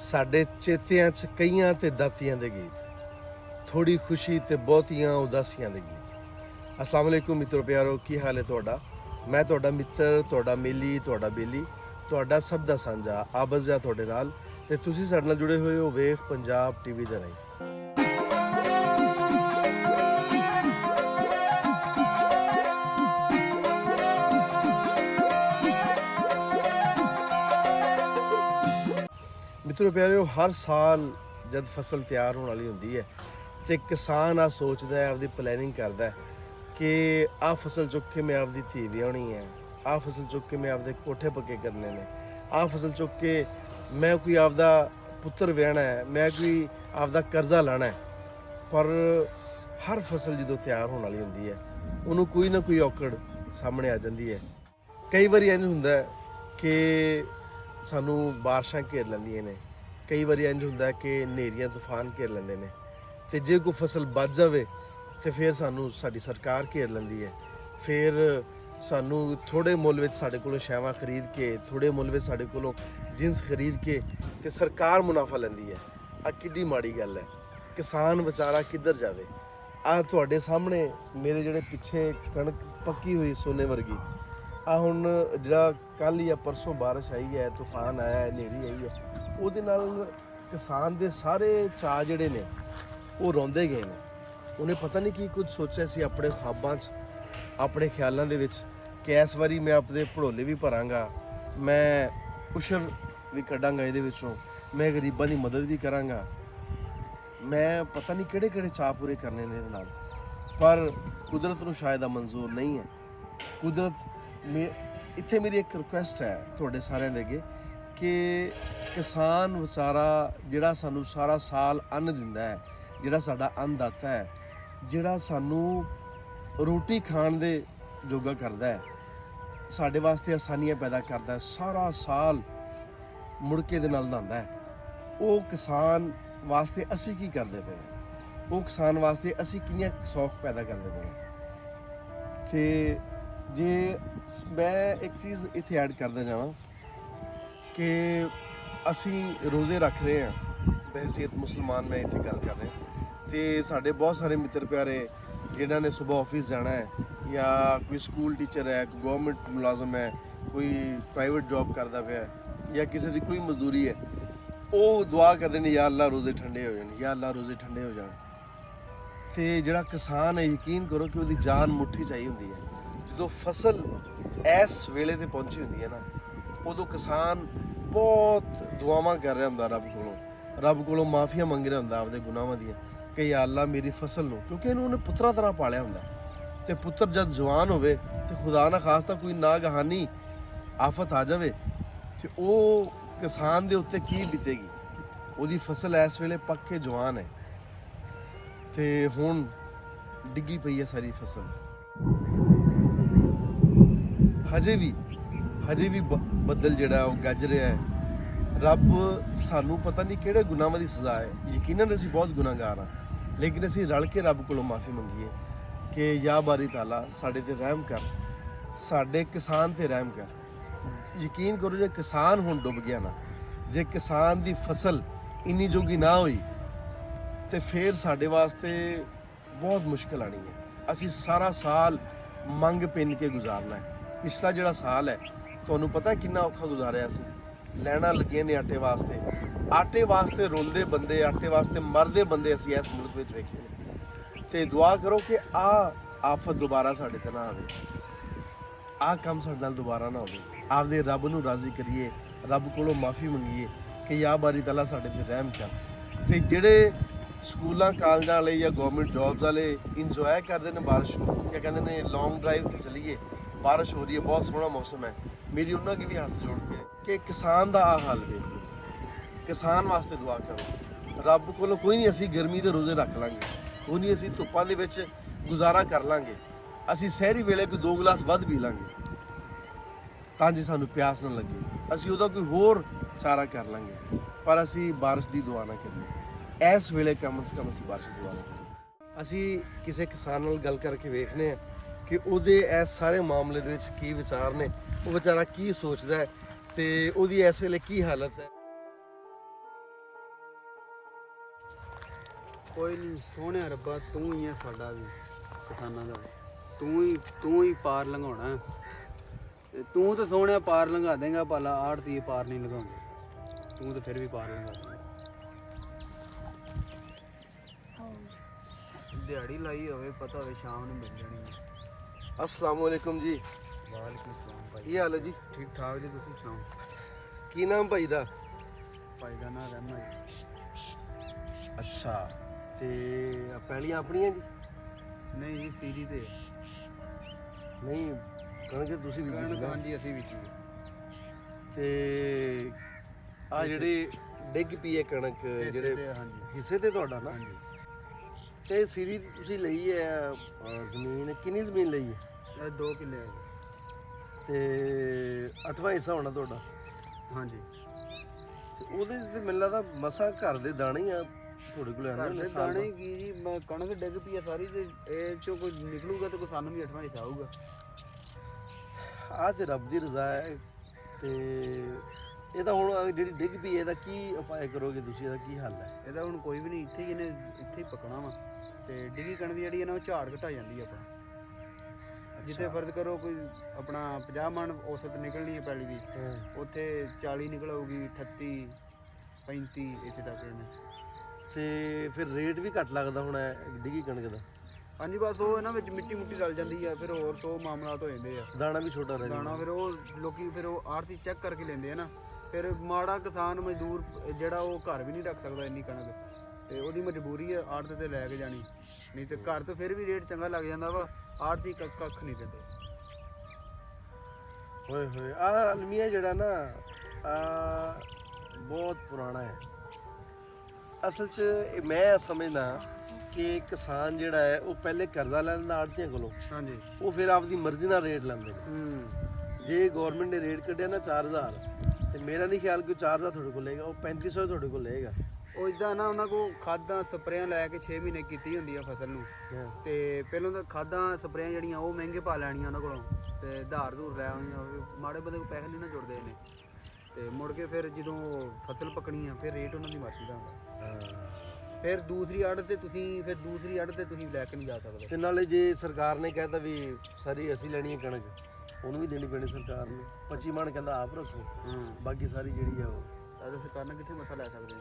ਸਾਡੇ ਚੇਤਿਆਂ 'ਚ ਕਈਆਂ ਤੇ ਦਾਤੀਆਂ ਦੇ ਗੀਤ, ਥੋੜੀ ਖੁਸ਼ੀ ਤੇ ਬਹੁਤੀਆਂ ਉਦਾਸੀਆਂ ਦੇ ਗੀਤ। ਅਸਲਾਮ ਵਾਲੇਕੁਮ ਮਿੱਤਰੋ ਪਿਆਰੋ, ਕੀ ਹਾਲ ਹੈ ਤੁਹਾਡਾ? ਮੈਂ ਤੁਹਾਡਾ ਮਿੱਤਰ, ਤੁਹਾਡਾ ਮੇਲੀ, ਤੁਹਾਡਾ ਬੇਲੀ, ਤੁਹਾਡਾ ਸਭ ਦਾ ਸਾਂਝਾ ਆਬਜ਼ ਜਾ ਤੁਹਾਡੇ ਨਾਲ, ਤੇ ਤੁਸੀਂ ਸਾਡੇ ਨਾਲ ਜੁੜੇ ਹੋਏ ਹੋ ਵੇਖ ਪੰਜਾਬ ਟੀਵੀ ਦੇ ਰਾਹੀਂ। मित्रों प्यारे, हर साल जब फसल तैयार होने वाली होंदी है तो किसान आ सोचता है, आपकी प्लैनिंग करता है कि आ फसल चुक के मैं आपकी धी विआहनी है, आ फसल चुक के मैं आपके कोठे पक्के करने ने, आ फसल चुक के मैं कोई आपदा पुत्र विआहना है, मैं कोई आपदा कर्जा लाना है। पर हर फसल जो तैयार होने वाली होंदी है उन्होंने कोई ना कोई औकड़ सामने आ जाती है। कई बार इंज होंदा है कि सानू बारिशां घेर लैंदियां ने, कई बार इंज होंदा है कि हनेरियां तूफान घेर लैंदे ने, ते जे कोई फसल बच जाए तो फिर सानू साडी सरकार घेर लैंदी है। फिर सानू थोड़े मुल विच साडे कोलों शैवां खरीद के, थोड़े मुल विच साडे कोलों जिनस खरीद के ते सरकार मुनाफा लैंदी है। आ किड्डी माड़ी गल है। किसान बेचारा किधर जावे? आ तुहाडे सामने मेरे जिहड़े पिछे कणक पक्की हुई सोने वर्गी, आ हुण जिहड़ा कल या परसों बारिश आई है, तूफान आया है, हनेरी आई है, ਉਹਦੇ ਨਾਲ किसान ਦੇ ਸਾਰੇ ਚਾਅ ਜਿਹੜੇ ਨੇ ਉਹ ਰੋਂਦੇ ਗਏ ਨੇ। ਉਹਨੇ ਪਤਾ ਨਹੀਂ ਕੀ ਕੁਝ ਸੋਚਿਆ ਸੀ ਆਪਣੇ ख्वाबां 'ਚ, ਆਪਣੇ ਖਿਆਲਾਂ ਦੇ ਵਿੱਚ ਕਿ ਇਸ ਵਾਰੀ ਮੈਂ ਆਪਣੇ ਭੜੋਲੇ ਵੀ ਭਰਾਂਗਾ, ਮੈਂ ਉਸ਼ਰ ਵੀ ਕੱਢਾਂਗਾ ਇਹਦੇ ਵਿੱਚੋਂ, ਮੈਂ ਗਰੀਬਾਂ ਦੀ ਮਦਦ ਵੀ ਕਰਾਂਗਾ, ਮੈਂ ਪਤਾ ਨਹੀਂ ਕਿਹੜੇ ਕਿਹੜੇ ਚਾਅ ਪੂਰੇ ਕਰਨੇ ਨੇ ਇਹਦੇ ਨਾਲ। ਪਰ ਕੁਦਰਤ ਨੂੰ ਸ਼ਾਇਦ ਆ ਮਨਜ਼ੂਰ ਨਹੀਂ ਹੈ। ਕੁਦਰਤ ਇੱਥੇ ਮੇਰੀ ਇੱਕ ਰਿਕੁਐਸਟ ਹੈ ਤੁਹਾਡੇ ਸਾਰਿਆਂ ਦੇ ਅੱਗੇ ਕਿ ਕਿਸਾਨ ਵਿਚਾਰਾ ਜਿਹੜਾ ਸਾਨੂੰ ਸਾਰਾ ਸਾਲ ਅੰਨ ਦਿੰਦਾ ਹੈ, ਜਿਹੜਾ ਸਾਡਾ ਅੰਨਦਾਤਾ ਹੈ, ਜਿਹੜਾ ਸਾਨੂੰ ਰੋਟੀ ਖਾਣ ਦੇ ਜੋਗਾ ਕਰਦਾ ਹੈ, ਸਾਡੇ ਵਾਸਤੇ ਆਸਾਨੀਆਂ ਪੈਦਾ ਕਰਦਾ ਹੈ, ਸਾਰਾ ਸਾਲ ਮੁੜਕੇ ਦੇ ਨਾਲ ਨਹਾਉਂਦਾ ਹੈ, ਉਹ ਕਿਸਾਨ ਵਾਸਤੇ ਅਸੀਂ ਕੀ ਕਰਦੇ ਪਏ ਹਾਂ? ਉਹ ਕਿਸਾਨ ਵਾਸਤੇ ਅਸੀਂ ਕਿੰਨੀਆਂ ਸੌਖ ਪੈਦਾ ਕਰਦੇ ਪਏ ਹਾਂ? ਤੇ ਜੇ ਮੈਂ ਇੱਕ ਚੀਜ਼ ਇੱਥੇ ਐਡ ਕਰਦਾ ਜਾਵਾਂ ਕਿ ਅਸੀਂ ਰੋਜ਼ੇ ਰੱਖ ਰਹੇ ਹਾਂ, ਬਹਿਸੀਅਤ ਮੁਸਲਮਾਨ ਮੈਂ ਇੱਥੇ ਗੱਲ ਕਰ ਰਿਹਾ, ਤੇ ਸਾਡੇ ਬਹੁਤ ਸਾਰੇ ਮਿੱਤਰ ਪਿਆਰੇ ਜਿਨ੍ਹਾਂ ਨੇ ਸਵੇਰ ਆਫਿਸ ਜਾਣਾ ਹੈ, ਜਾਂ ਕੋਈ ਸਕੂਲ ਟੀਚਰ ਹੈ, ਕੋਈ ਗਵਰਨਮੈਂਟ ਮੁਲਾਜ਼ਮ ਹੈ, ਕੋਈ ਪ੍ਰਾਈਵੇਟ ਜੌਬ ਕਰਦਾ ਪਿਆ, ਜਾਂ ਕਿਸੇ ਦੀ ਕੋਈ ਮਜ਼ਦੂਰੀ ਹੈ, ਉਹ ਦੁਆ ਕਰਦੇ ਨੇ ਯਾ ਅੱਲਾ ਰੋਜ਼ੇ ਠੰਡੇ ਹੋ ਜਾਣ, ਯਾ ਅੱਲਾ ਰੋਜ਼ੇ ਠੰਡੇ ਹੋ ਜਾਣ। ਤੇ ਜਿਹੜਾ ਕਿਸਾਨ ਹੈ, ਯਕੀਨ ਕਰੋ ਕਿ ਉਹਦੀ ਜਾਨ ਮੁੱਠੀ ਚਾਹੀ ਹੁੰਦੀ ਹੈ। ਜਦੋਂ ਫਸਲ ਇਸ ਵੇਲੇ ਤੇ ਪਹੁੰਚੀ ਹੁੰਦੀ ਹੈ ਨਾ, ਉਦੋਂ ਕਿਸਾਨ ਬਹੁਤ ਦੁਆਵਾਂ ਕਰ ਰਿਹਾ ਹੁੰਦਾ ਰੱਬ ਕੋਲੋਂ ਮਾਫੀਆਂ ਮੰਗ ਰਿਹਾ ਹੁੰਦਾ ਆਪਦੇ ਗੁਨਾਹਾਂ ਦੀਆਂ ਕਿ ਯਾ ਅੱਲਾ ਮੇਰੀ ਫਸਲ ਨੂੰ, ਕਿਉਂਕਿ ਇਹਨੂੰ ਉਹਨੇ ਪੁੱਤਰਾਂ ਤਰ੍ਹਾਂ ਪਾਲਿਆ ਹੁੰਦਾ, ਤੇ ਪੁੱਤਰ ਜਦ ਜਵਾਨ ਹੋਵੇ ਤੇ ਖੁਦਾ ਨਾ ਖਾਸਤਾ ਕੋਈ ਨਾਗਹਾਨੀ ਆਫਤ ਆ ਜਾਵੇ ਤੇ ਉਹ ਕਿਸਾਨ ਦੇ ਉੱਤੇ ਕੀ ਬੀਤੇਗੀ। ਉਹਦੀ ਫਸਲ ਇਸ ਵੇਲੇ ਪੱਕ ਕੇ ਜਵਾਨ ਹੈ ਤੇ ਹੁਣ ਡਿੱਗੀ ਪਈ ਹੈ ਸਾਰੀ ਫਸਲ। ਹਜੇ ਵੀ ਬੱਦਲ ਜਿਹੜਾ ਉਹ ਗੱਜ ਰਿਹਾ ਹੈ। ਰੱਬ ਸਾਨੂੰ ਪਤਾ ਨਹੀਂ ਕਿਹੜੇ ਗੁਨਾਹਾਂ ਦੀ ਸਜ਼ਾ ਹੈ। ਯਕੀਨਨ ਅਸੀਂ ਬਹੁਤ ਗੁਨਾਹਗਾਰ ਹਾਂ, ਲੇਕਿਨ ਅਸੀਂ ਰਲ ਕੇ ਰੱਬ ਕੋਲੋਂ ਮਾਫੀ ਮੰਗੀਏ ਕਿ ਯਾ ਬਾਰੀ ਤਾਲਾ ਸਾਡੇ ਤੇ ਰਹਿਮ ਕਰ, ਸਾਡੇ ਕਿਸਾਨ ਤੇ ਰਹਿਮ ਕਰ। ਯਕੀਨ ਕਰੋ, ਜੇ ਕਿਸਾਨ ਹੁਣ ਡੁੱਬ ਗਿਆ ਨਾ, ਜੇ ਕਿਸਾਨ ਦੀ ਫਸਲ ਇੰਨੀ ਜੋਗੀ ਨਾ ਹੋਈ ਤੇ ਫਿਰ ਸਾਡੇ ਵਾਸਤੇ ਬਹੁਤ ਮੁਸ਼ਕਿਲ ਆਣੀ ਹੈ। ਅਸੀਂ ਸਾਰਾ ਸਾਲ ਮੰਗ ਪਿੰਨ ਕੇ ਗੁਜ਼ਾਰਨਾ ਹੈ। ਪਿਛਲਾ ਜਿਹੜਾ ਸਾਲ ਹੈ ਤੁਹਾਨੂੰ ਪਤਾ ਕਿੰਨਾ ਔਖਾ ਗੁਜ਼ਾਰਿਆ ਸੀ। ਲੈਣਾ ਲੱਗੀਆਂ ਨੇ ਆਟੇ ਵਾਸਤੇ ਰੋਂਦੇ ਬੰਦੇ, ਆਟੇ ਵਾਸਤੇ ਮਰਦੇ ਬੰਦੇ ਅਸੀਂ ਇਸ ਮੁਲਕ ਵਿੱਚ ਵੇਖੇ ਨੇ। ਤੇ ਦੁਆ ਕਰੋ ਕਿ ਆਫਤ ਦੁਬਾਰਾ ਸਾਡੇ ਤੇ ਨਾ ਆਵੇ, ਕੰਮ ਸਾਡੇ ਨਾਲ ਦੁਬਾਰਾ ਨਾ ਹੋਵੇ। ਆਪਦੇ ਰੱਬ ਨੂੰ ਰਾਜ਼ੀ ਕਰੀਏ, ਰੱਬ ਕੋਲੋਂ ਮਾਫੀ ਮੰਗੀਏ ਕਿ ਯਾ ਬਾਰੀ ਤਾਲਾ ਸਾਡੇ ਤੇ ਰਹਿਮ ਕਰ। ਤੇ ਜਿਹੜੇ ਸਕੂਲਾਂ ਕਾਲਜਾਂ ਵਾਲੇ ਜਾਂ ਗਵਰਨਮੈਂਟ ਜੌਬਸ ਵਾਲੇ ਇੰਜੋਏ ਕਰਦੇ ਨੇ ਬਾਰਿਸ਼ ਨੂੰ, ਜਾਂ ਕਹਿੰਦੇ ਨੇ ਲੌਂਗ ਡਰਾਈਵ 'ਤੇ ਚਲੀਏ, ਬਾਰਿਸ਼ ਹੋ ਰਹੀ ਹੈ, ਬਹੁਤ ਸੋਹਣਾ ਮੌਸਮ ਹੈ, ਮੇਰੀ ਉਹਨਾਂ ਕੀ ਵੀ ਹੱਥ ਜੋੜ ਕੇ ਕਿ ਕਿਸਾਨ ਦਾ ਹਾਲ ਵੇਖ ਲਓ, ਕਿਸਾਨ ਵਾਸਤੇ ਦੁਆ ਕਰੋ। ਰੱਬ ਕੋਲੋਂ ਕੋਈ ਨਹੀਂ, ਅਸੀਂ ਗਰਮੀ ਦੇ ਰੋਜ਼ੇ ਰੱਖ ਲਾਂਗੇ, ਕੋਈ ਨਹੀਂ, ਅਸੀਂ ਧੁੱਪਾਂ ਦੇ ਵਿੱਚ ਗੁਜ਼ਾਰਾ ਕਰ ਲਾਂਗੇ, ਅਸੀਂ ਸਹਿਰੀ ਵੇਲੇ ਕੋਈ 2 ਗਲਾਸ ਵੱਧ ਪੀ ਲਾਂਗੇ ਤਾਂ ਜੇ ਸਾਨੂੰ ਪਿਆਸ ਨਾ ਲੱਗੇ, ਅਸੀਂ ਉਹਦਾ ਕੋਈ ਹੋਰ ਚਾਰਾ ਕਰ ਲਾਂਗੇ, ਪਰ ਅਸੀਂ ਬਾਰਿਸ਼ ਦੀ ਦੁਆ ਨਾ ਕਰੀਏ। ਇਸ ਵੇਲੇ ਕਮ ਸੇ ਕਮ ਅਸੀਂ ਬਾਰਿਸ਼ ਦੀ ਦੁਆ ਨਾ ਕਰੀਏ। ਅਸੀਂ ਕਿਸੇ ਕਿਸਾਨ ਨਾਲ ਗੱਲ ਕਰਕੇ ਵੇਖਦੇ ਹਾਂ ਕਿ ਉਹਦੇ ਇਸ ਸਾਰੇ ਮਾਮਲੇ ਦੇ ਵਿੱਚ ਕੀ ਵਿਚਾਰ ਨੇ, ਉਹ ਵਿਚਾਰਾ ਕੀ ਸੋਚਦਾ ਹੈ ਤੇ ਉਹਦੀ ਇਸ ਵੇਲੇ ਕੀ ਹਾਲਤ ਹੈ। ਕੋਈ ਨਹੀਂ ਸੋਹਣਿਆ ਰੱਬਾ, ਤੂੰ ਹੀ ਹੈ ਸਾਡਾ ਵੀ ਕਿਸਾਨਾਂ ਦਾ। ਤੂੰ ਹੀ ਪਾਰ ਲੰਘਾਉਣਾ। ਤੇ ਤੂੰ ਤਾਂ ਸੋਹਣਿਆ ਪਾਰ ਲੰਘਾ ਦੇਂਗਾ, ਭਲਾ ਆੜਤੀ ਪਾਰ ਨਹੀਂ ਲੰਘਾਉਂਦੇ। ਤੂੰ ਤਾਂ ਫਿਰ ਵੀ ਪਾਰ ਲੰਘਾ ਦੇਂਗਾ। ਦਿਹਾੜੀ ਲਾਈ ਹੋਵੇ, ਪਤਾ ਹੋਵੇ ਸ਼ਾਮ ਨੂੰ ਮਿਲ ਜਾਣੀ ਹੈ। ਅਸਲਾਮ ਵਾਲੇਕੁਮ ਜੀ। ਵਾਲੇਕੁਮ ਸਲਾਮ ਭਾਈ। ਕੀ ਹਾਲ ਹੈ ਜੀ? ਠੀਕ ਠਾਕ ਜੀ, ਤੁਸੀਂ ਸੁਣਾਓ? ਕੀ ਨਾਮ ਭਾਈ ਦਾ? ਭਾਈ ਦਾ ਨਾਂ ਰਹਿਮਾ ਜੀ। ਅੱਛਾ, ਤੇ ਪਹਿਲੀਆਂ ਆਪਣੀਆਂ ਜੀ? ਨਹੀਂ ਜੀ, ਸੀਰੀ ਤੇ ਨਹੀਂ, ਕਣਕ ਤੁਸੀਂ ਵੀ ਕਣਕ ਹਾਂਜੀ ਅਸੀਂ ਵੀ ਜੀ। ਤੇ ਆ ਜਿਹੜੇ ਡਿੱਗ ਪਈ ਹੈ ਕਣਕ, ਜਿਹੜੇ ਹਾਂਜੀ ਹਿੱਸੇ ਤੇ ਤੁਹਾਡਾ ਨਾ, ਹਾਂਜੀ। ਤੇ ਸੀਰੀ ਤੁਸੀਂ ਲਈ ਹੈ ਜ਼ਮੀਨ, ਕਿੰਨੀ ਜ਼ਮੀਨ ਲਈ ਹੈ? ਇਹ 2 ਕਿੱਲੇ ਹੈ ਜੀ। ਤੇ 8ਵਾਂ ਹਿੱਸਾ ਹੋਣਾ ਤੁਹਾਡਾ। ਹਾਂਜੀ। ਤੇ ਉਹਦੇ 'ਚ ਤੇ ਮੈਨੂੰ ਲੱਗਦਾ ਮਸਾਂ ਘਰ ਦੇ ਦਾਣੇ ਹੀ ਆ ਤੁਹਾਡੇ ਕੋਲ ਆਉਂਦੇ ਘਰ ਨੇ ਦੇ ਸਾਲ ਦਾਣੇ ਕੀ ਜੀ, ਕਣਕ ਡਿੱਗ ਪਈ ਆ ਸਾਰੀ, ਤੇ ਇਹ ਚੋਂ ਕੋਈ ਨਿਕਲੂਗਾ ਤੇ ਕੋਈ ਸਾਨੂੰ ਵੀ 8ਵਾਂ ਹਿੱਸਾ ਆਊਗਾ। ਆਹ ਤੇ ਰੱਬ ਦੀ ਰਜ਼ਾ ਹੈ। ਤੇ ਇਹਦਾ ਹੁਣ ਜਿਹੜੀ ਡਿੱਗ ਪਈ ਇਹਦਾ ਕੀ ਉਪਾਅ ਕਰੋਗੇ ਤੁਸੀਂ? ਇਹਦਾ ਕੀ ਹੱਲ ਹੈ? ਇਹਦਾ ਹੁਣ ਕੋਈ ਵੀ ਨਹੀਂ, ਇੱਥੇ ਹੀ ਇਹਨੇ ਇੱਥੇ ਹੀ ਪਕਣਾ ਵਾ। ਤੇ ਡਿੱਗੀ ਕਣਕ ਦੀ ਜਿਹੜੀ ਹੈ ਨਾ, ਉਹ ਝਾੜ ਘਟਾ ਜਾਂਦੀ ਆ ਆਪਣਾ। ਜਿੱਥੇ ਫਰਜ਼ ਕਰੋ ਕੋਈ ਆਪਣਾ 50 ਮਣ ਔਸਤ ਨਿਕਲਣੀ ਹੈ ਪੈਲੀ ਦੀ, ਉੱਥੇ 40 ਨਿਕਲ ਆਊਗੀ, 38 35 ਇਸੇ ਤੱਕ ਇਹਨੇ। ਤੇ ਫਿਰ ਰੇਟ ਵੀ ਘੱਟ ਲੱਗਦਾ ਹੋਣਾ ਡਿੱਗੀ ਕਣਕ ਦਾ? ਹਾਂਜੀ, ਬਸ ਉਹ ਇਹਨਾਂ ਵਿੱਚ ਮਿੱਟੀ ਮੁੱਟੀ ਰਲ ਜਾਂਦੀ ਆ, ਫਿਰ ਹੋਰ 100 ਮਾਮਲਾਤ ਹੋ ਜਾਂਦੇ ਆ। ਦਾਣਾ ਵੀ ਛੋਟਾ ਰਹਿ ਦਾਣਾ ਜਾਂਦਾ। ਫਿਰ ਉਹ ਲੋਕੀ ਫਿਰ ਉਹ ਆੜਤੀ ਚੈੱਕ ਕਰਕੇ ਲੈਂਦੇ ਆ ਨਾ। ਫਿਰ ਮਾੜਾ ਕਿਸਾਨ ਮਜ਼ਦੂਰ ਜਿਹੜਾ ਉਹ ਘਰ ਵੀ ਨਹੀਂ ਰੱਖ ਸਕਦਾ ਇੰਨੀ ਕਣਕ, ਤੇ ਉਹਦੀ ਮਜਬੂਰੀ ਹੈ ਆੜਤ ਤੇ ਲੈ ਕੇ ਜਾਣੀ। ਨਹੀਂ ਤੇ ਘਰ ਤੋਂ ਫਿਰ ਵੀ ਰੇਟ ਚੰਗਾ ਲੱਗ ਜਾਂਦਾ ਵਾ, ਆੜਤੀ ਕੱਖ ਨਹੀਂ ਦਿੰਦੇ। ਹੋਏ ਹੋਏ, ਆਹ ਅਲਮੀਆ ਜਿਹੜਾ ਨਾ ਆ ਬਹੁਤ ਪੁਰਾਣਾ ਹੈ। ਅਸਲ 'ਚ ਮੈਂ ਸਮਝਦਾ ਕਿ ਕਿਸਾਨ ਜਿਹੜਾ ਹੈ ਉਹ ਪਹਿਲੇ ਕਰਜ਼ਾ ਲੈ ਲੈਂਦਾ ਆੜਤੀਆਂ ਕੋਲੋਂ, ਹਾਂਜੀ। ਉਹ ਫਿਰ ਆਪਦੀ ਮਰਜ਼ੀ ਨਾਲ ਰੇਟ ਲੈਂਦੇ ਨੇ। ਜੇ ਗਵਰਨਮੈਂਟ ਨੇ ਰੇਟ ਕੱਢਿਆ ਨਾ 4000, ਤੇ ਮੇਰਾ ਨਹੀਂ ਖਿਆਲ ਕਿ 4000 ਤੁਹਾਡੇ ਕੋਲ ਲਏਗਾ, ਉਹ 3500 ਤੁਹਾਡੇ ਕੋਲ ਲਏਗਾ। ਉਹ ਇਦਾਂ ਨਾ, ਉਹਨਾਂ ਕੋਲ ਖਾਦਾਂ ਸਪਰੇਆਂ ਲੈ ਕੇ 6 ਮਹੀਨੇ ਕੀਤੀ ਹੁੰਦੀ ਆ ਫਸਲ ਨੂੰ, ਤੇ ਪਹਿਲਾਂ ਤਾਂ ਖਾਦਾਂ ਸਪਰੇਆਂ ਜਿਹੜੀਆਂ ਉਹ ਮਹਿੰਗੇ ਪਾ ਲੈਣੀਆਂ ਉਹਨਾਂ ਕੋਲੋਂ, ਤੇ ਧਾਰ ਧੂਰ ਲੈ ਆਉਣੀਆਂ। ਮਾੜੇ ਬੰਦੇ ਕੋਲ ਪੈਸੇ ਨਹੀਂ ਨਾ ਜੁੜਦੇ ਨੇ, ਤੇ ਮੁੜ ਕੇ ਫਿਰ ਜਦੋਂ ਫਸਲ ਪੱਕਣੀ ਆ ਫਿਰ ਰੇਟ ਉਹਨਾਂ ਦੀ ਮਰਜ਼ੀ ਦਾ ਹੁੰਦਾ। ਫਿਰ ਦੂਸਰੀ ਆੜਤ ਤੇ ਤੁਸੀਂ ਲੈ ਕੇ ਨਹੀਂ ਜਾ ਸਕਦੇ। ਤੇ ਨਾਲੇ ਜੇ ਸਰਕਾਰ ਨੇ ਕਹਿਤਾ ਵੀ ਸਾਰੀ ਅਸੀਂ ਲੈਣੀ ਹੈ ਕਣਕ, ਉਹਨੂੰ ਵੀ ਦੇਣੀ ਪੈਣੀ ਸਰਕਾਰ ਨੂੰ। 25 ਮਣ ਕਹਿੰਦਾ ਆਪ ਰੱਖੋ, ਬਾਕੀ ਸਾਰੀ ਜਿਹੜੀ ਆ ਉਹ ਤਾਂ ਸਰਕਾਰ ਨੇ ਕਿੱਥੇ ਮਸਾ ਲੈ ਸਕਦੇ ਆ।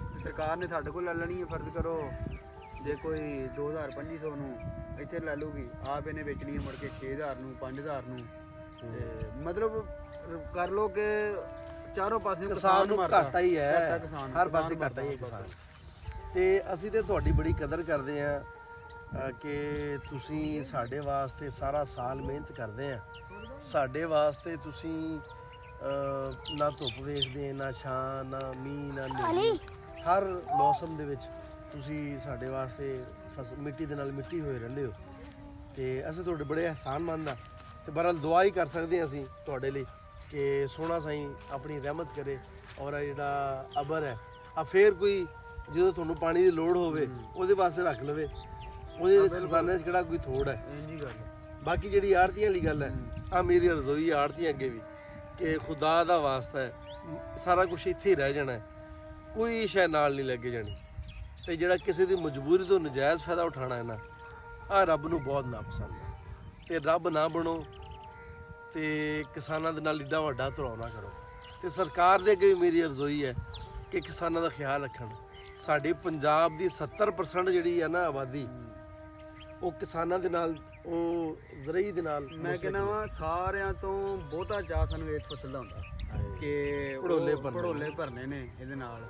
ਤੇ ਸਰਕਾਰ ਨੇ ਸਾਡੇ ਕੋਲ ਲੈ ਲੈਣੀ ਹੈ। ਫਰਜ਼ ਕਰੋ ਜੇ ਕੋਈ 2500 ਨੂੰ ਇੱਥੇ ਲੈ ਲੂਗੀ, ਆਪ ਇਹਨੇ ਵੇਚਣੀ ਹੈ ਮੁੜ ਕੇ 6000 ਨੂੰ 5000 ਨੂੰ। ਤੇ ਮਤਲਬ ਕਰ ਲੋ ਕਿ ਚਾਰੋਂ ਪਾਸੇ ਕਿਸਾਨ ਨੂੰ ਘਾਟਾ ਹੀ ਹੈ, ਕਿਸਾਨ ਹਰ ਪਾਸੇ ਘਾਟਾ ਹੀ ਹੈ ਕਿਸਾਨ। ਤੇ ਅਸੀਂ ਤੇ ਤੁਹਾਡੀ ਬੜੀ ਕਦਰ ਕਰਦੇ ਆ ਕਿ ਤੁਸੀਂ ਸਾਡੇ ਵਾਸਤੇ ਸਾਰਾ ਸਾਲ ਮਿਹਨਤ ਕਰਦੇ ਆ। ਸਾਡੇ ਵਾਸਤੇ ਤੁਸੀਂ ਨਾ ਧੁੱਪ ਵੇਖਦੇ, ਨਾ ਛਾਂ, ਨਾ ਮੀਂਹ, ਨਾ ਹਨੇਰੀ, ਹਰ ਮੌਸਮ ਦੇ ਵਿੱਚ ਤੁਸੀਂ ਸਾਡੇ ਵਾਸਤੇ ਮਿੱਟੀ ਦੇ ਨਾਲ ਮਿੱਟੀ ਹੋਏ ਰਹਿੰਦੇ ਹੋ। ਤੇ ਅਸੀਂ ਤੁਹਾਡੇ ਬੜੇ ਅਹਿਸਾਨਮੰਦ ਆ। ਤੇ ਬਹਰਹਾਲ ਦੁਆ ਹੀ ਕਰ ਸਕਦੇ ਹਾਂ ਅਸੀਂ ਤੁਹਾਡੇ ਲਈ ਕਿ ਸੋਹਣਾ ਸਾਈਂ ਆਪਣੀ ਰਹਿਮਤ ਕਰੇ, ਔਰ ਜਿਹੜਾ ਅਬਰ ਹੈ ਆ ਫੇਰ ਕੋਈ ਜਦੋਂ ਤੁਹਾਨੂੰ ਪਾਣੀ ਦੀ ਲੋੜ ਹੋਵੇ ਉਹਦੇ ਵਾਸਤੇ ਰੱਖ ਲਵੇ। ਉਹਦੇ ਖਜ਼ਾਨੇ 'ਚ ਕਿਹੜਾ ਕੋਈ ਥੋੜ ਹੈ। ਇੰਜੀ ਗੱਲ। ਬਾਕੀ ਜਿਹੜੀ ਆੜਤੀਆਂ ਵਾਲੀ ਗੱਲ ਹੈ, ਆ ਮੇਰੀ ਰਜ਼ੋਈ ਆੜਤੀਆਂ ਅੱਗੇ ਵੀ ਕਿ ਖੁਦਾ ਦਾ ਵਾਸਤਾ ਹੈ, ਸਾਰਾ ਕੁਝ ਇੱਥੇ ਹੀ ਰਹਿ ਜਾਣਾ ਹੈ, ਕੋਈ ਸ਼ੈ ਨਾਲ ਨਹੀਂ ਲੱਗੇ ਜਾਣੀ। ਤੇ ਜਿਹੜਾ ਕਿਸੇ ਦੀ ਮਜਬੂਰੀ ਤੋਂ ਨਜਾਇਜ਼ ਫਾਇਦਾ ਉਠਾਉਣਾ ਹੈ ਨਾ, ਆ ਰੱਬ ਨੂੰ ਬਹੁਤ ਨਾਪਸੰਦ ਹੈ। ਤੇ ਰੱਬ ਨਾ ਬਣੋ ਤੇ ਕਿਸਾਨਾਂ ਦੇ ਨਾਲ ਏਡਾ ਵੱਡਾ ਧਰੋ ਨਾ ਕਰੋ। ਤੇ ਸਰਕਾਰ ਦੇ ਅੱਗੇ ਵੀ ਮੇਰੀ ਰਜ਼ੋਈ ਹੈ ਕਿ ਕਿਸਾਨਾਂ ਦਾ ਖਿਆਲ ਰੱਖਣ। ਸਾਡੇ ਪੰਜਾਬ ਦੀ 70% ਜਿਹੜੀ ਹੈ ਨਾ ਆਬਾਦੀ, ਉਹ ਕਿਸਾਨਾਂ ਦੇ ਨਾਲ, ਉਹ ਜ਼ਰਈ ਦੇ ਨਾਲ। ਮੈਂ ਕਹਿੰਦਾ ਵਾ ਸਾਰਿਆਂ ਤੋਂ ਬਹੁਤਾ ਚਾਅ ਸਾਨੂੰ ਇਸ ਫਸਲ ਦਾ ਹੁੰਦਾ ਕਿ ਭੜੋਲੇ ਭਰਨੇ ਨੇ ਇਹਦੇ ਨਾਲ।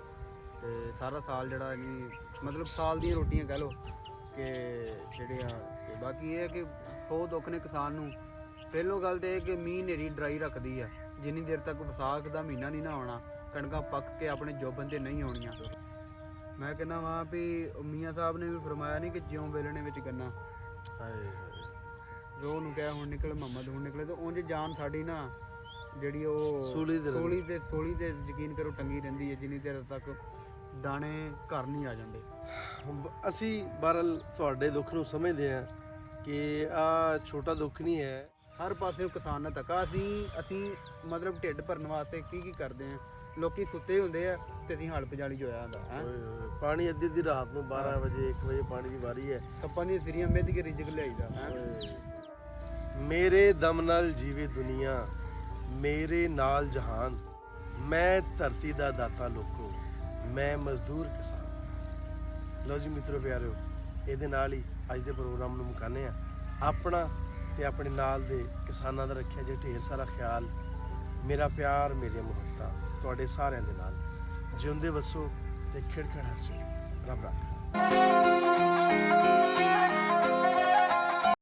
ਤੇ ਸਾਰਾ ਸਾਲ ਜਿਹੜਾ ਨਹੀਂ, ਮਤਲਬ ਸਾਲ ਦੀਆਂ ਰੋਟੀਆਂ ਕਹਿ ਲਓ ਕਿ ਜਿਹੜੇ ਆ। ਤੇ ਬਾਕੀ ਇਹ ਹੈ ਕਿ 100 ਦੁੱਖ ਨੇ ਕਿਸਾਨ ਨੂੰ। ਪਹਿਲੋਂ ਗੱਲ ਤੇ ਇਹ ਕਿ ਮੀਂਹ ਹਨੇਰੀ ਡਰਾਈ ਰੱਖਦੀ ਆ। ਜਿੰਨੀ ਦੇਰ ਤੱਕ ਵਿਸਾਖ ਦਾ ਮਹੀਨਾ ਨਹੀਂ ਨਾ ਆਉਣਾ, ਕਣਕਾਂ ਪੱਕ ਕੇ ਆਪਣੇ ਜੋਬਨ ਤੇ ਨਹੀਂ ਆਉਣੀਆਂ। ਮੈਂ ਕਹਿੰਦਾ ਵਾਂ ਵੀ ਮੀਆਂ ਸਾਹਿਬ ਨੇ ਵੀ ਫਰਮਾਇਆ ਨਹੀਂ ਕਿ ਜਿਉਂ ਵੇਲਣੇ ਵਿੱਚ ਗੰਨਾ, ਜੋ ਉਹਨੂੰ ਕਹਿ ਹੁਣ ਨਿਕਲ ਮੁਹੰਮਦ ਹੁਣ ਨਿਕਲੇ। ਤੇ ਉਂਝ ਜਾਨ ਸਾਡੀ ਨਾ ਜਿਹੜੀ ਉਹ ਸੋਲੀ ਤੇ ਯਕੀਨ ਕਰੋ ਟੰਗੀ ਰਹਿੰਦੀ ਹੈ ਜਿੰਨੀ ਦੇਰ ਤੱਕ ਦਾਣੇ ਘਰ ਨਹੀਂ ਆ ਜਾਂਦੇ। ਅਸੀਂ ਬਹਰਹਾਲ ਤੁਹਾਡੇ ਦੁੱਖ ਨੂੰ ਸਮਝਦੇ ਹਾਂ ਕਿ ਆ ਛੋਟਾ ਦੁੱਖ ਨਹੀਂ ਹੈ। ਹਰ ਪਾਸੇ ਕਿਸਾਨ ਨਾਲ ਧੱਕਾ। ਅਸੀਂ ਮਤਲਬ ਢਿੱਡ ਭਰਨ ਵਾਸਤੇ ਕੀ ਕਰਦੇ ਆ, ਲੋਕੀ ਸੁੱਤੇ ਹੁੰਦੇ ਆ ਤੇ ਅਸੀਂ ਹਲ ਪਜਾਲੀ ਚ ਹੋਇਆ ਹੁੰਦਾ ਹੈ। ਪਾਣੀ ਅੱਧੀ ਰਾਤ ਨੂੰ 12 ਵਜੇ 1 ਵਜੇ ਪਾਣੀ ਦੀ ਵਾਰੀ ਹੈ। ਸੱਪਾਂ ਦੀਆਂ ਸਿਰੀਆਂ ਮਿੱਧ ਕੇ ਰਿਜਕ ਲਿਆਈਦਾ ਹੈ। ਮੇਰੇ ਦਮ ਨਾਲ ਜੀਵੇ ਦੁਨੀਆ, ਮੇਰੇ ਨਾਲ ਜਹਾਨ, ਮੈਂ ਧਰਤੀ ਦਾ ਦਾਤਾ ਲੋਕੋ, ਮੈਂ ਮਜ਼ਦੂਰ ਕਿਸਾਨ। ਲਓ ਜੀ ਮਿੱਤਰੋ ਪਿਆਰਿਓ, ਇਹਦੇ ਨਾਲ ਹੀ ਅੱਜ ਦੇ ਪ੍ਰੋਗਰਾਮ ਨੂੰ ਮੁਕਾਉਂਦੇ ਆ। ਆਪਣਾ ਤੇ ਆਪਣੇ ਨਾਲ ਦੇ ਕਿਸਾਨਾਂ ਦਾ ਰੱਖਿਆ ਜੇ ਢੇਰ ਸਾਰਾ ਖਿਆਲ। ਮੇਰਾ ਪਿਆਰ, ਮੇਰੀਆਂ ਮੁਹੱਬਤਾਂ ਤੁਹਾਡੇ ਸਾਰਿਆਂ ਦੇ ਨਾਲ। ਜਿਉਂਦੇ ਵਸੋ ਤੇ ਖਿੜਖਿੜ ਹੱਸੋ। ਰੱਬ ਰੱਖਾ।